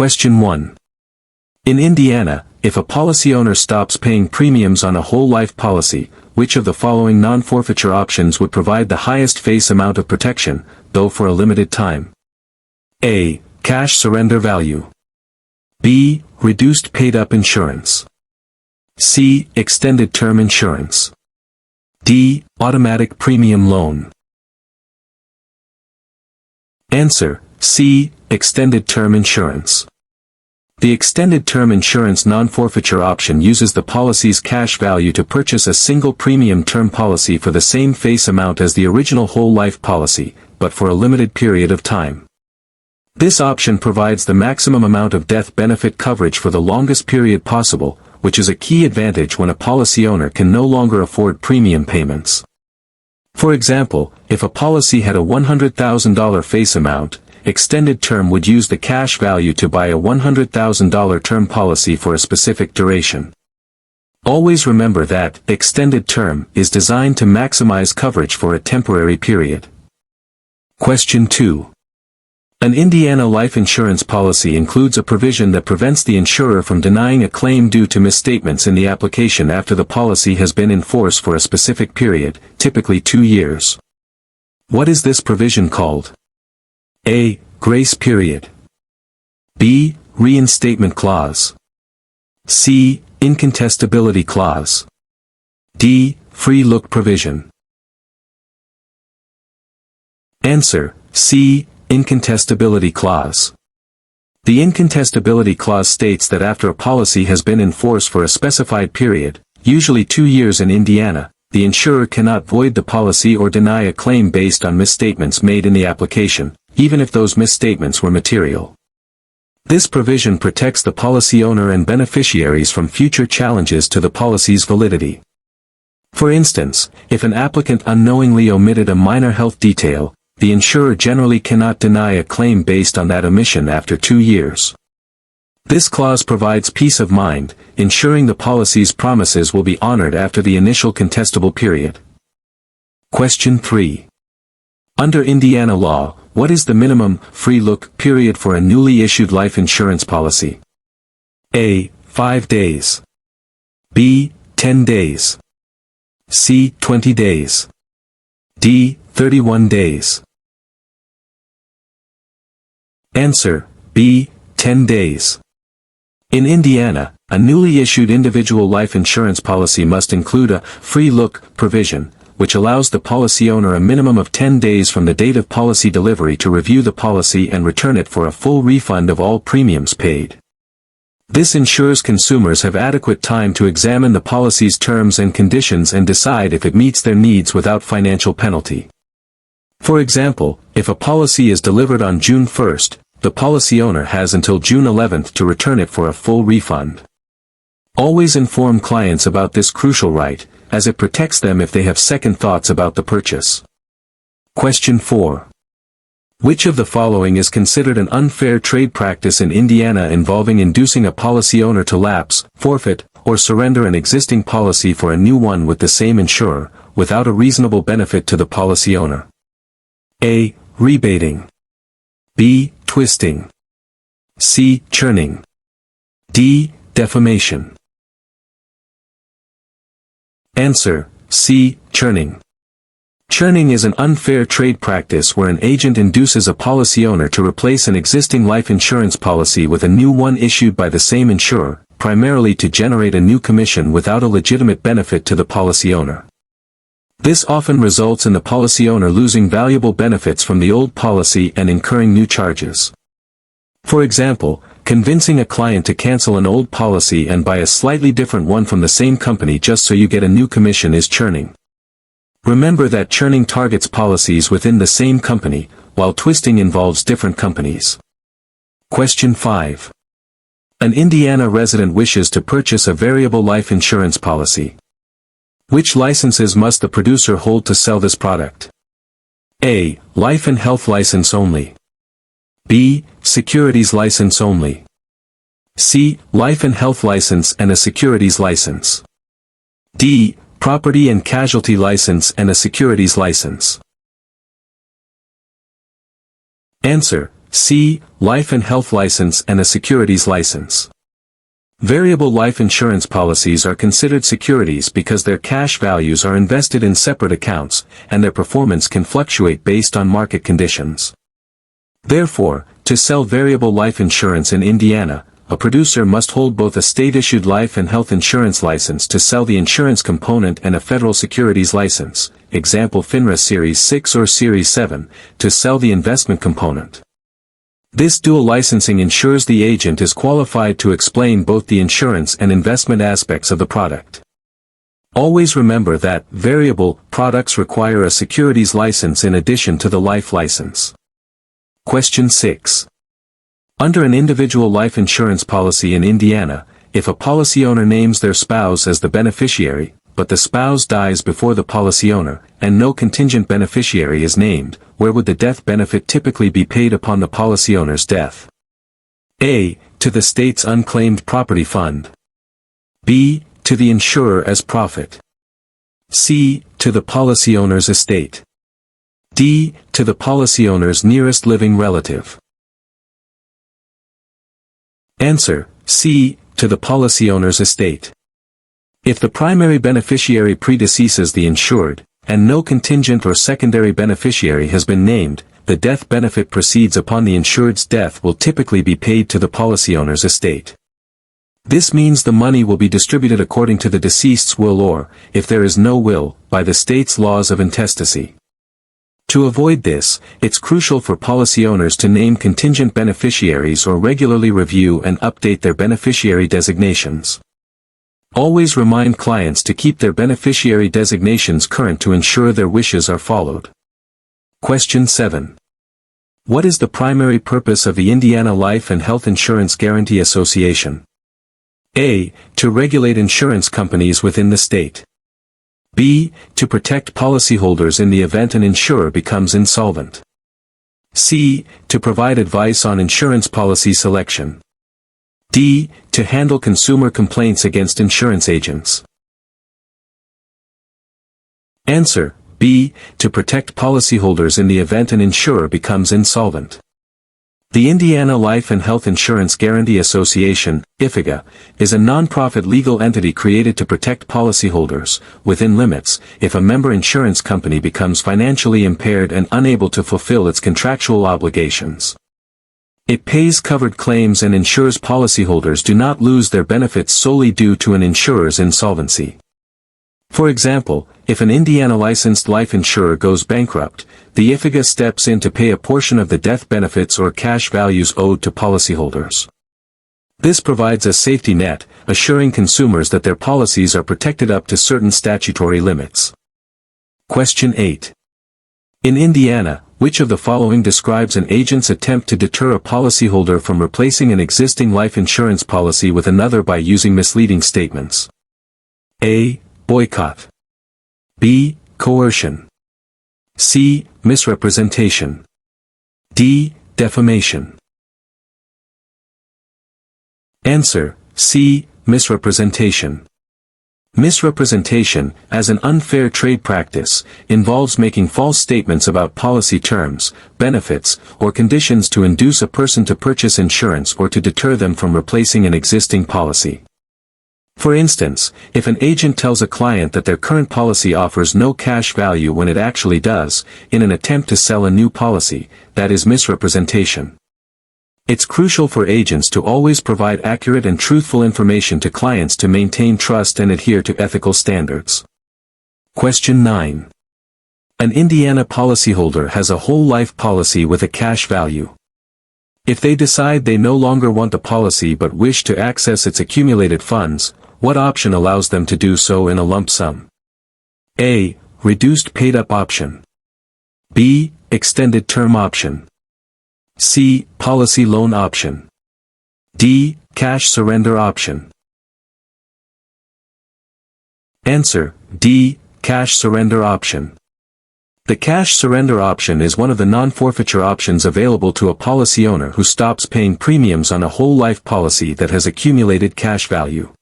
Question 1. In Indiana, if a policy owner stops paying premiums on a whole life policy, which of the following non-forfeiture options would provide the highest face amount of protection, though for a limited time? A. Cash surrender value. B. Reduced paid-up insurance. C. Extended term insurance. D. Automatic premium loan. Answer: C. Extended term insurance. The extended term insurance non-forfeiture option uses the policy's cash value to purchase a single premium term policy for the same face amount as the original whole life policy, but for a limited period of time. This option provides the maximum amount of death benefit coverage for the longest period possible, which is a key advantage when a policy owner can no longer afford premium payments. For example, if a policy had a $100,000 face amount, extended term would use the cash value to buy a $100,000 term policy for a specific duration. Always remember that extended term is designed to maximize coverage for a temporary period. Question 2. An Indiana life insurance policy includes a provision that prevents the insurer from denying a claim due to misstatements in the application after the policy has been in force for a specific period, typically 2 years. What is this provision called? A. Grace period. B. Reinstatement clause. C. Incontestability clause. D. Free look provision. Answer: C. Incontestability clause. The incontestability clause states that after a policy has been in force for a specified period, usually 2 years in Indiana, the insurer cannot void the policy or deny a claim based on misstatements made in the application, even if those misstatements were material. This provision protects the policy owner and beneficiaries from future challenges to the policy's validity. For instance, if an applicant unknowingly omitted a minor health detail, the insurer generally cannot deny a claim based on that omission after 2 years. This clause provides peace of mind, ensuring the policy's promises will be honored after the initial contestable period. Question 3. Under Indiana law, what is the minimum free look period for a newly issued life insurance policy? A. 5 days. B. 10 days. C. 20 days. D. 31 days. Answer: B. 10 days. In Indiana, a newly issued individual life insurance policy must include a free look provision, which allows the policy owner a minimum of 10 days from the date of policy delivery to review the policy and return it for a full refund of all premiums paid. This ensures consumers have adequate time to examine the policy's terms and conditions and decide if it meets their needs without financial penalty. For example, if a policy is delivered on June 1st, the policy owner has until June 11th to return it for a full refund. Always inform clients about this crucial right, as it protects them if they have second thoughts about the purchase. Question 4. Which of the following is considered an unfair trade practice in Indiana involving inducing a policy owner to lapse, forfeit, or surrender an existing policy for a new one with the same insurer, without a reasonable benefit to the policy owner? A. Rebating. B. Twisting. C. Churning. D. Defamation. Answer: C. Churning. Churning is an unfair trade practice where an agent induces a policy owner to replace an existing life insurance policy with a new one issued by the same insurer, primarily to generate a new commission without a legitimate benefit to the policy owner. This often results in the policy owner losing valuable benefits from the old policy and incurring new charges. For example, convincing a client to cancel an old policy and buy a slightly different one from the same company just so you get a new commission is churning. Remember that churning targets policies within the same company, while twisting involves different companies. Question 5. An Indiana resident wishes to purchase a variable life insurance policy. Which licenses must the producer hold to sell this product? A. Life and health license only. B. Securities license only. C. Life and health license and a securities license. D. Property and casualty license and a securities license. Answer: C. Life and health license and a securities license. Variable life insurance policies are considered securities because their cash values are invested in separate accounts, and their performance can fluctuate based on market conditions. Therefore, to sell variable life insurance in Indiana, a producer must hold both a state-issued life and health insurance license to sell the insurance component and a federal securities license, example FINRA Series 6 or Series 7, to sell the investment component. This dual licensing ensures the agent is qualified to explain both the insurance and investment aspects of the product. Always remember that variable products require a securities license in addition to the life license. Question 6. Under an individual life insurance policy in Indiana, if a policy owner names their spouse as the beneficiary, but the spouse dies before the policy owner, and no contingent beneficiary is named, where would the death benefit typically be paid upon the policy owner's death? A. To the state's unclaimed property fund. B. To the insurer as profit. C. To the policy owner's estate. D. To the policy owner's nearest living relative. Answer: C. To the policy owner's estate. If the primary beneficiary predeceases the insured, and no contingent or secondary beneficiary has been named, the death benefit proceeds upon the insured's death will typically be paid to the policy owner's estate. This means the money will be distributed according to the deceased's will or, if there is no will, by the state's laws of intestacy. To avoid this, it's crucial for policy owners to name contingent beneficiaries or regularly review and update their beneficiary designations. Always remind clients to keep their beneficiary designations current to ensure their wishes are followed. Question 7. What is the primary purpose of the Indiana Life and Health Insurance Guaranty Association? A. To regulate insurance companies within the state. B. To protect policyholders in the event an insurer becomes insolvent. C. To provide advice on insurance policy selection. D. To handle consumer complaints against insurance agents. Answer: B. To protect policyholders in the event an insurer becomes insolvent. The Indiana Life and Health Insurance Guaranty Association, IFIGA, is a non-profit legal entity created to protect policyholders, within limits, if a member insurance company becomes financially impaired and unable to fulfill its contractual obligations. It pays covered claims and ensures policyholders do not lose their benefits solely due to an insurer's insolvency. For example, if an Indiana licensed life insurer goes bankrupt, the IFIGA steps in to pay a portion of the death benefits or cash values owed to policyholders. This provides a safety net, assuring consumers that their policies are protected up to certain statutory limits. Question 8. In Indiana, which of the following describes an agent's attempt to deter a policyholder from replacing an existing life insurance policy with another by using misleading statements? A. Boycott. B. Coercion. C. Misrepresentation. D. Defamation. Answer: C. Misrepresentation. Misrepresentation, as an unfair trade practice, involves making false statements about policy terms, benefits, or conditions to induce a person to purchase insurance or to deter them from replacing an existing policy. For instance, if an agent tells a client that their current policy offers no cash value when it actually does, in an attempt to sell a new policy, that is misrepresentation. It's crucial for agents to always provide accurate and truthful information to clients to maintain trust and adhere to ethical standards. Question 9. An Indiana policyholder has a whole life policy with a cash value. If they decide they no longer want the policy but wish to access its accumulated funds, what option allows them to do so in a lump sum? A. Reduced paid-up option. B. Extended term option. C. Policy loan option. D. Cash surrender option. Answer: D. Cash surrender option. The cash surrender option is one of the non-forfeiture options available to a policy owner who stops paying premiums on a whole life policy that has accumulated cash value.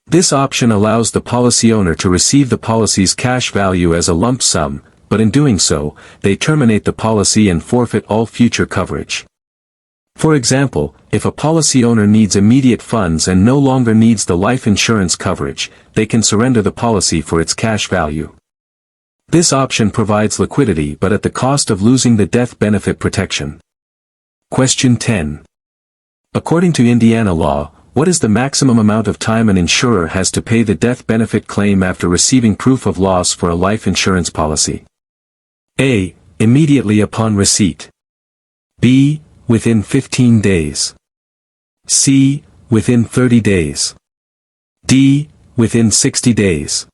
This option allows the policy owner to receive the policy's cash value as a lump sum, but in doing so, they terminate the policy and forfeit all future coverage. For example, if a policy owner needs immediate funds and no longer needs the life insurance coverage, they can surrender the policy for its cash value. This option provides liquidity but at the cost of losing the death benefit protection. Question 10. According to Indiana law, what is the maximum amount of time an insurer has to pay the death benefit claim after receiving proof of loss for a life insurance policy? A. Immediately upon receipt. B. Within 15 days. C. Within 30 days. D. Within 60 days.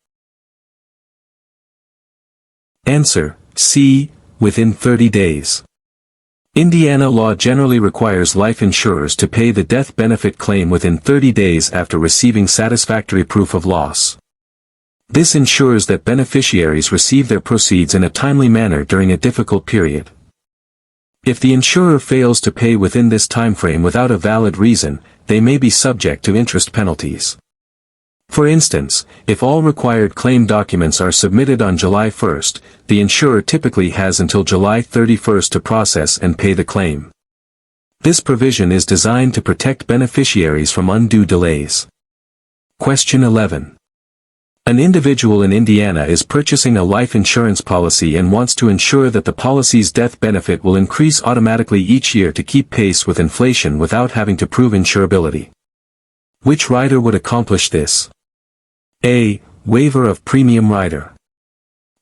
Answer: C. Within 30 days. Indiana law generally requires life insurers to pay the death benefit claim within 30 days after receiving satisfactory proof of loss. This ensures that beneficiaries receive their proceeds in a timely manner during a difficult period. If the insurer fails to pay within this timeframe without a valid reason, they may be subject to interest penalties. For instance, if all required claim documents are submitted on July 1st, the insurer typically has until July 31st to process and pay the claim. This provision is designed to protect beneficiaries from undue delays. Question 11. An individual in Indiana is purchasing a life insurance policy and wants to ensure that the policy's death benefit will increase automatically each year to keep pace with inflation without having to prove insurability. Which rider would accomplish this? A. Waiver of premium rider.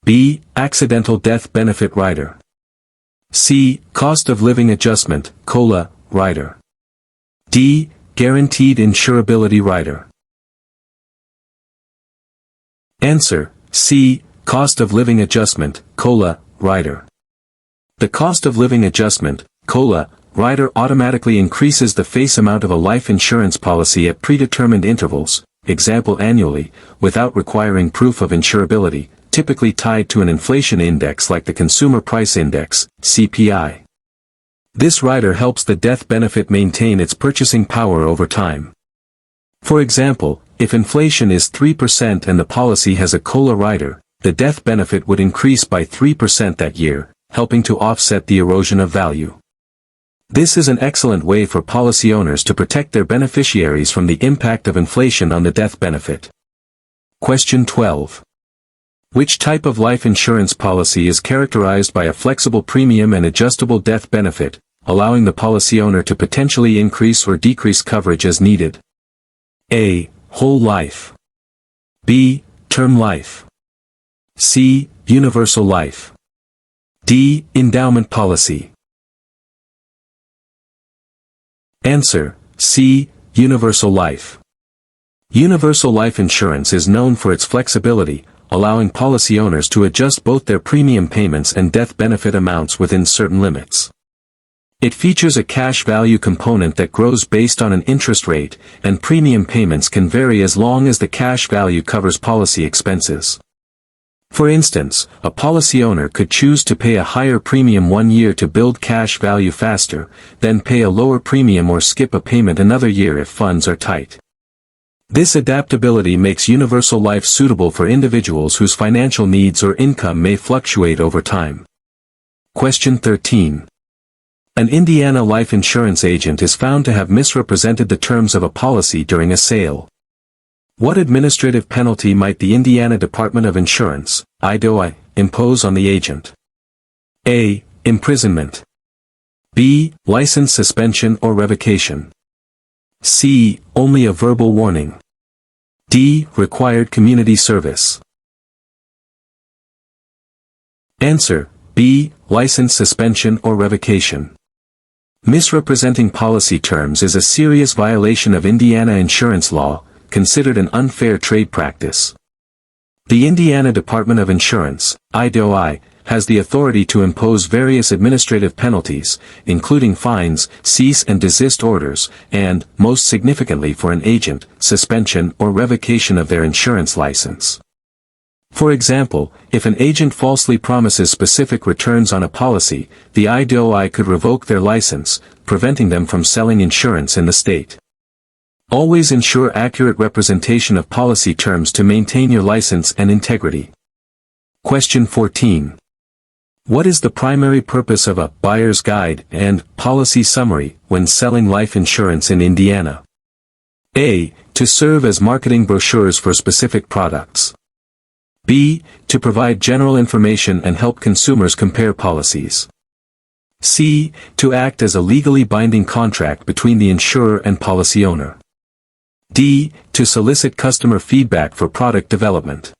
B. Accidental death benefit rider. C. Cost of living adjustment, COLA, rider. D. Guaranteed insurability rider. Answer: C. Cost of living adjustment, COLA, rider. The cost of living adjustment, COLA, rider automatically increases the face amount of a life insurance policy at predetermined intervals, example annually, without requiring proof of insurability, typically tied to an inflation index like the Consumer Price Index, CPI. This rider helps the death benefit maintain its purchasing power over time. For example, if inflation is 3% and the policy has a COLA rider, the death benefit would increase by 3% that year, helping to offset the erosion of value. This is an excellent way for policy owners to protect their beneficiaries from the impact of inflation on the death benefit. Question 12. Which type of life insurance policy is characterized by a flexible premium and adjustable death benefit, allowing the policy owner to potentially increase or decrease coverage as needed? A. Whole life. B. Term life. C. Universal life. D. Endowment policy. Answer: C. Universal life. Universal life insurance is known for its flexibility, allowing policy owners to adjust both their premium payments and death benefit amounts within certain limits. It features a cash value component that grows based on an interest rate, and premium payments can vary as long as the cash value covers policy expenses. For instance, a policy owner could choose to pay a higher premium one year to build cash value faster, then pay a lower premium or skip a payment another year if funds are tight. This adaptability makes universal life suitable for individuals whose financial needs or income may fluctuate over time. Question 13. An Indiana life insurance agent is found to have misrepresented the terms of a policy during a sale. What administrative penalty might the Indiana Department of Insurance, IDOI, impose on the agent? A. Imprisonment. B. License suspension or revocation. C. Only a verbal warning. D. Required community service. Answer: B. License suspension or revocation. Misrepresenting policy terms is a serious violation of Indiana insurance law, considered an unfair trade practice. The Indiana Department of Insurance, IDOI, has the authority to impose various administrative penalties, including fines, cease and desist orders, and, most significantly for an agent, suspension or revocation of their insurance license. For example, if an agent falsely promises specific returns on a policy, the IDOI could revoke their license, preventing them from selling insurance in the state. Always ensure accurate representation of policy terms to maintain your license and integrity. Question 14. What is the primary purpose of a buyer's guide and policy summary when selling life insurance in Indiana? A. To serve as marketing brochures for specific products. B. To provide general information and help consumers compare policies. C. To act as a legally binding contract between the insurer and policy owner. D. To solicit customer feedback for product development.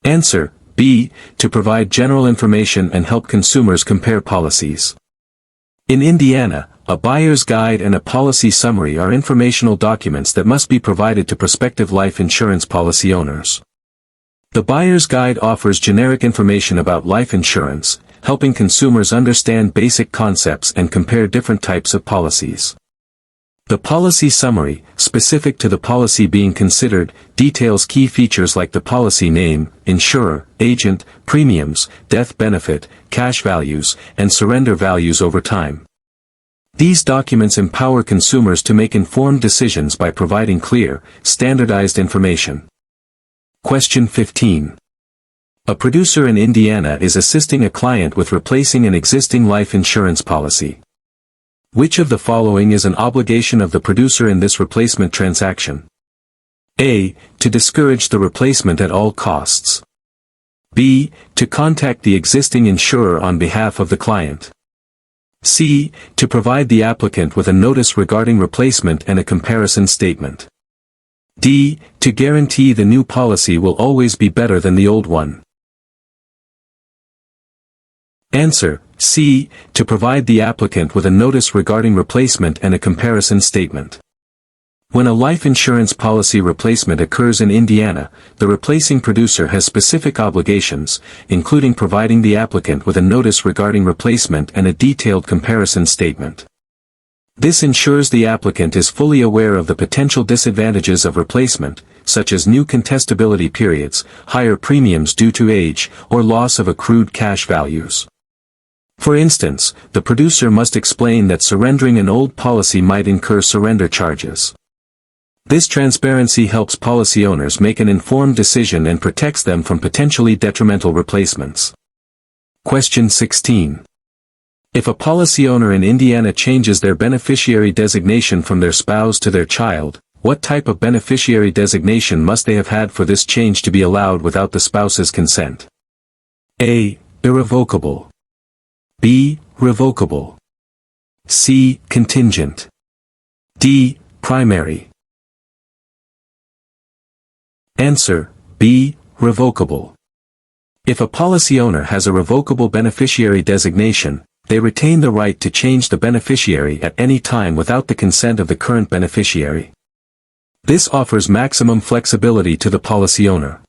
Answer: B. To provide general information and help consumers compare policies. In Indiana, a buyer's guide and a policy summary are informational documents that must be provided to prospective life insurance policy owners. The buyer's guide offers generic information about life insurance, helping consumers understand basic concepts and compare different types of policies. The policy summary, specific to the policy being considered, details key features like the policy name, insurer, agent, premiums, death benefit, cash values, and surrender values over time. These documents empower consumers to make informed decisions by providing clear, standardized information. Question 15. A producer in Indiana is assisting a client with replacing an existing life insurance policy. Which of the following is an obligation of the producer in this replacement transaction? A. To discourage the replacement at all costs. B. To contact the existing insurer on behalf of the client. C. To provide the applicant with a notice regarding replacement and a comparison statement. D. To guarantee the new policy will always be better than the old one. Answer: C. To provide the applicant with a notice regarding replacement and a comparison statement. When a life insurance policy replacement occurs in Indiana, the replacing producer has specific obligations, including providing the applicant with a notice regarding replacement and a detailed comparison statement. This ensures the applicant is fully aware of the potential disadvantages of replacement, such as new contestability periods, higher premiums due to age, or loss of accrued cash values. For instance, the producer must explain that surrendering an old policy might incur surrender charges. This transparency helps policy owners make an informed decision and protects them from potentially detrimental replacements. Question 16. If a policy owner in Indiana changes their beneficiary designation from their spouse to their child, what type of beneficiary designation must they have had for this change to be allowed without the spouse's consent? A. Irrevocable. B. Revocable. C. Contingent. D. Primary. Answer: B. Revocable. If a policy owner has a revocable beneficiary designation, they retain the right to change the beneficiary at any time without the consent of the current beneficiary. This offers maximum flexibility to the policy owner.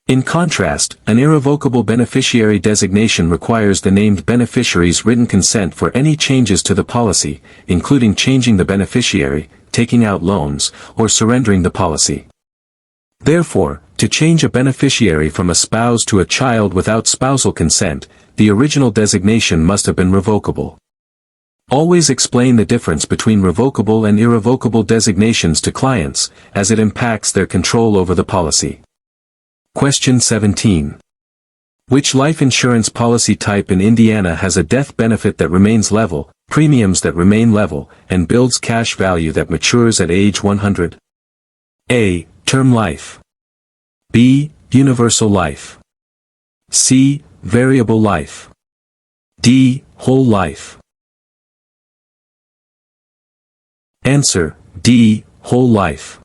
In contrast, an irrevocable beneficiary designation requires the named beneficiary's written consent for any changes to the policy, including changing the beneficiary, taking out loans, or surrendering the policy. Therefore, to change a beneficiary from a spouse to a child without spousal consent, the original designation must have been revocable. Always explain the difference between revocable and irrevocable designations to clients, as it impacts their control over the policy. Question 17. Which life insurance policy type in Indiana has a death benefit that remains level, premiums that remain level, and builds cash value that matures at age 100? A. Term life. B. Universal life. C. Variable life. D. Whole life. Answer: D. Whole life.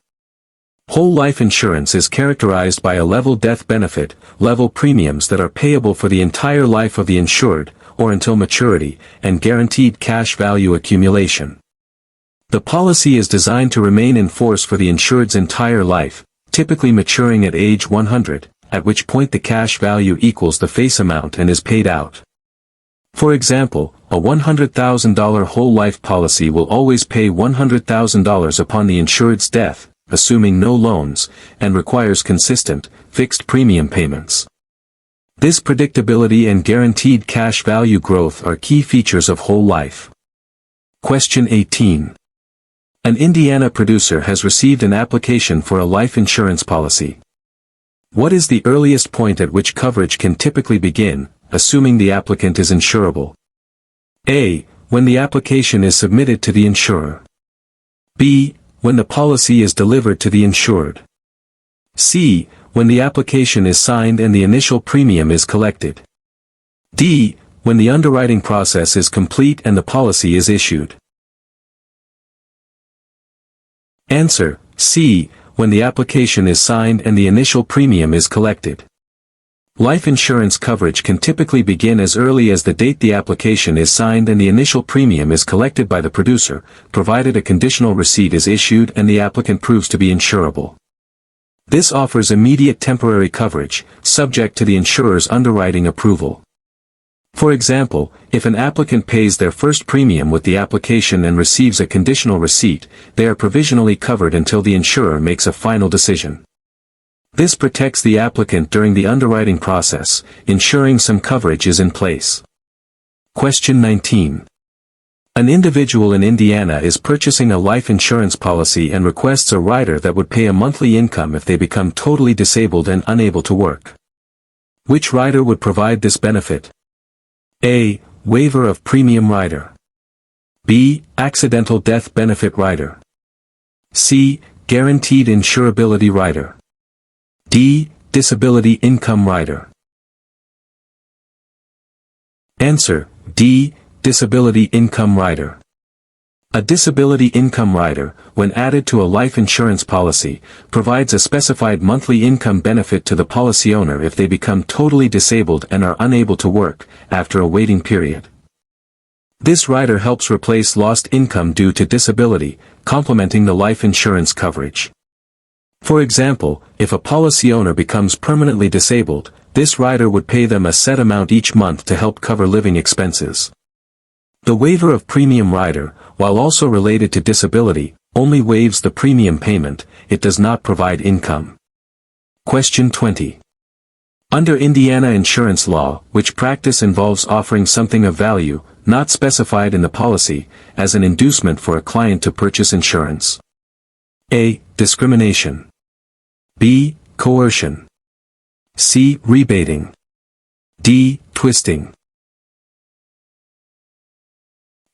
Whole life insurance is characterized by a level death benefit, level premiums that are payable for the entire life of the insured, or until maturity, and guaranteed cash value accumulation. The policy is designed to remain in force for the insured's entire life, typically maturing at age 100, at which point the cash value equals the face amount and is paid out. For example, a $100,000 whole life policy will always pay $100,000 upon the insured's death, assuming no loans, and requires consistent, fixed premium payments. This predictability and guaranteed cash value growth are key features of whole life. Question 18. An Indiana producer has received an application for a life insurance policy. What is the earliest point at which coverage can typically begin, assuming the applicant is insurable? A. When the application is submitted to the insurer. B. When the policy is delivered to the insured. C. When the application is signed and the initial premium is collected. D. When the underwriting process is complete and the policy is issued. Answer: C. When the application is signed and the initial premium is collected. Life insurance coverage can typically begin as early as the date the application is signed and the initial premium is collected by the producer, provided a conditional receipt is issued and the applicant proves to be insurable. This offers immediate temporary coverage, subject to the insurer's underwriting approval. For example, if an applicant pays their first premium with the application and receives a conditional receipt, they are provisionally covered until the insurer makes a final decision. This protects the applicant during the underwriting process, ensuring some coverage is in place. Question 19. An individual in Indiana is purchasing a life insurance policy and requests a rider that would pay a monthly income if they become totally disabled and unable to work. Which rider would provide this benefit? A. Waiver of premium rider. B. Accidental death benefit rider. C. Guaranteed insurability rider. D. Disability income rider. Answer: D. Disability income rider. A disability income rider, when added to a life insurance policy, provides a specified monthly income benefit to the policy owner if they become totally disabled and are unable to work, after a waiting period. This rider helps replace lost income due to disability, complementing the life insurance coverage. For example, if a policy owner becomes permanently disabled, this rider would pay them a set amount each month to help cover living expenses. The waiver of premium rider, while also related to disability, only waives the premium payment, it does not provide income. Question 20. Under Indiana insurance law, which practice involves offering something of value, not specified in the policy, as an inducement for a client to purchase insurance? A. Discrimination. B. Coercion. C. Rebating. D. Twisting.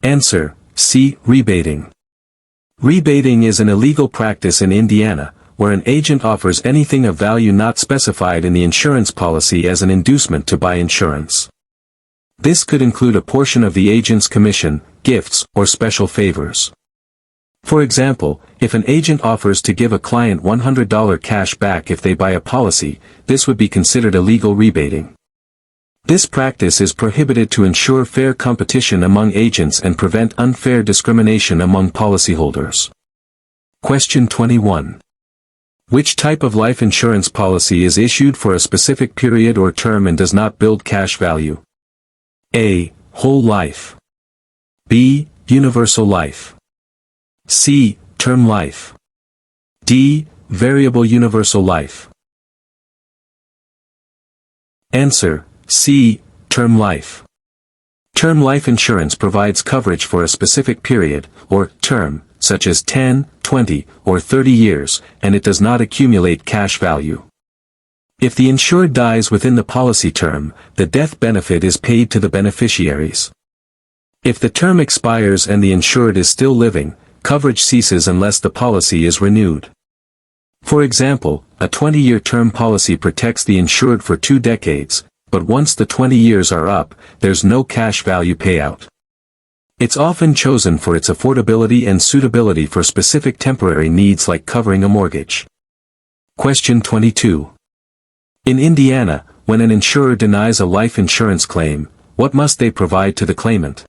Answer: C. Rebating. Rebating is an illegal practice in Indiana, where an agent offers anything of value not specified in the insurance policy as an inducement to buy insurance. This could include a portion of the agent's commission, gifts, or special favors. For example, if an agent offers to give a client $100 cash back if they buy a policy, this would be considered illegal rebating. This practice is prohibited to ensure fair competition among agents and prevent unfair discrimination among policyholders. Question 21. Which type of life insurance policy is issued for a specific period or term and does not build cash value? A. Whole life. B. Universal life. C. Term life. D. Variable universal life. Answer: C. Term life. Term life insurance provides coverage for a specific period, or term, such as 10, 20, or 30 years, and it does not accumulate cash value. If the insured dies within the policy term, the death benefit is paid to the beneficiaries. If the term expires and the insured is still living, coverage ceases unless the policy is renewed. For example, a 20-year term policy protects the insured for 2 decades, but once the 20 years are up, there's no cash value payout. It's often chosen for its affordability and suitability for specific temporary needs like covering a mortgage. Question 22. In Indiana, when an insurer denies a life insurance claim, what must they provide to the claimant?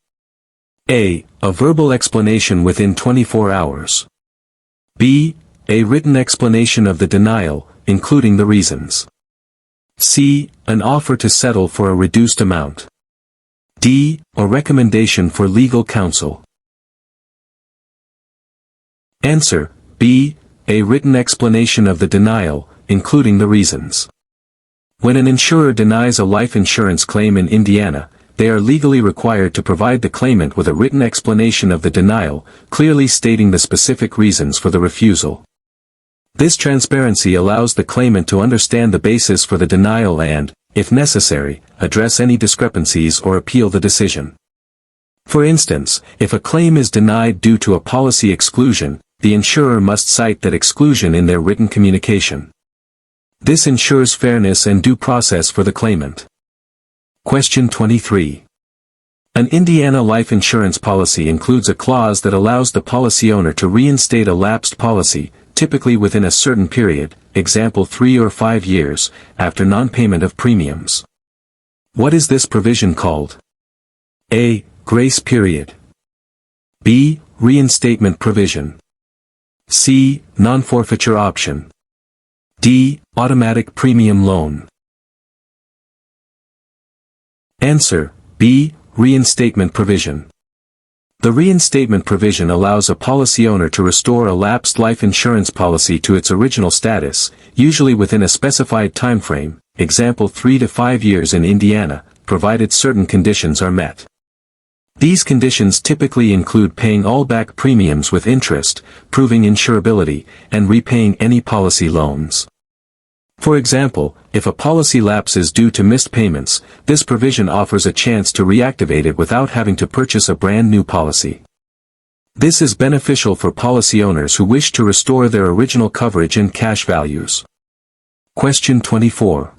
A. A verbal explanation within 24 hours. B. A written explanation of the denial, including the reasons. C. An offer to settle for a reduced amount. D. A recommendation for legal counsel. Answer: B. A written explanation of the denial, including the reasons. When an insurer denies a life insurance claim in Indiana, they are legally required to provide the claimant with a written explanation of the denial, clearly stating the specific reasons for the refusal. This transparency allows the claimant to understand the basis for the denial and, if necessary, address any discrepancies or appeal the decision. For instance, if a claim is denied due to a policy exclusion, the insurer must cite that exclusion in their written communication. This ensures fairness and due process for the claimant. Question 23. An Indiana life insurance policy includes a clause that allows the policy owner to reinstate a lapsed policy, typically within a certain period, example 3 or 5 years, after non-payment of premiums. What is this provision called? A. Grace period. B. Reinstatement provision. C. Non-forfeiture option. D. Automatic premium loan. Answer: B. Reinstatement provision. The reinstatement provision allows a policy owner to restore a lapsed life insurance policy to its original status, usually within a specified time frame, example 3 to 5 years in Indiana, provided certain conditions are met. These conditions typically include paying all back premiums with interest, proving insurability, and repaying any policy loans. For example, if a policy lapses due to missed payments, this provision offers a chance to reactivate it without having to purchase a brand new policy. This is beneficial for policy owners who wish to restore their original coverage and cash values. Question 24.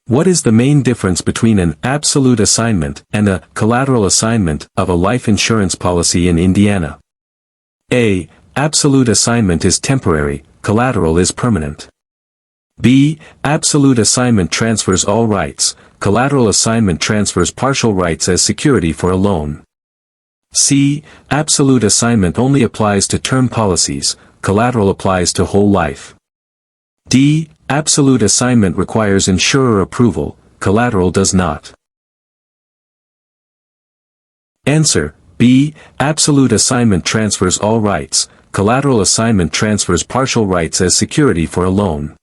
What is the main difference between an absolute assignment and a collateral assignment of a life insurance policy in Indiana? A. Absolute assignment is temporary, collateral is permanent. B. Absolute assignment transfers all rights, collateral assignment transfers partial rights as security for a loan. C. Absolute assignment only applies to term policies, collateral applies to whole life. D. Absolute assignment requires insurer approval, collateral does not. Answer: B. Absolute assignment transfers all rights, collateral assignment transfers partial rights as security for a loan.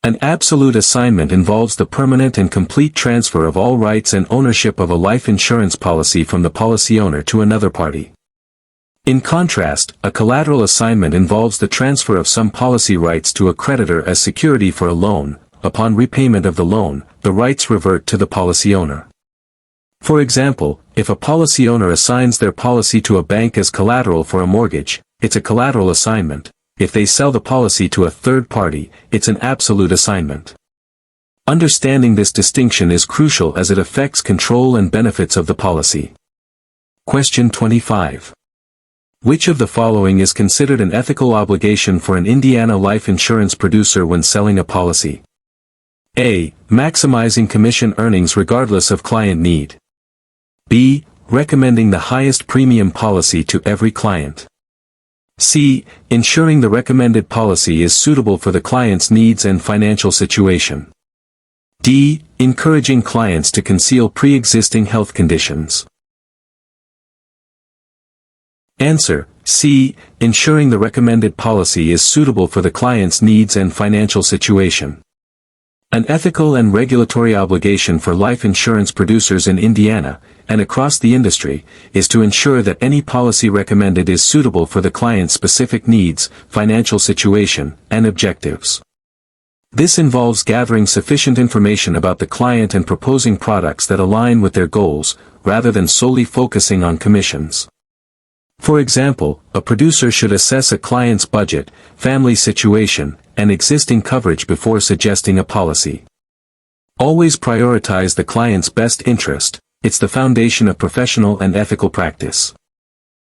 An absolute assignment involves the permanent and complete transfer of all rights and ownership of a life insurance policy from the policy owner to another party. In contrast, a collateral assignment involves the transfer of some policy rights to a creditor as security for a loan. Upon repayment of the loan, the rights revert to the policy owner. For example, if a policy owner assigns their policy to a bank as collateral for a mortgage, it's a collateral assignment. If they sell the policy to a third party, it's an absolute assignment. Understanding this distinction is crucial as it affects control and benefits of the policy. Question 25. Which of the following is considered an ethical obligation for an Indiana life insurance producer when selling a policy? A. Maximizing commission earnings regardless of client need. B. Recommending the highest premium policy to every client. C. Ensuring the recommended policy is suitable for the client's needs and financial situation. D. Encouraging clients to conceal pre-existing health conditions. Answer: C. Ensuring the recommended policy is suitable for the client's needs and financial situation. An ethical and regulatory obligation for life insurance producers in Indiana, and across the industry, is to ensure that any policy recommended is suitable for the client's specific needs, financial situation, and objectives. This involves gathering sufficient information about the client and proposing products that align with their goals, rather than solely focusing on commissions. For example, a producer should assess a client's budget, family situation, and existing coverage before suggesting a policy. Always prioritize the client's best interest. It's the foundation of professional and ethical practice.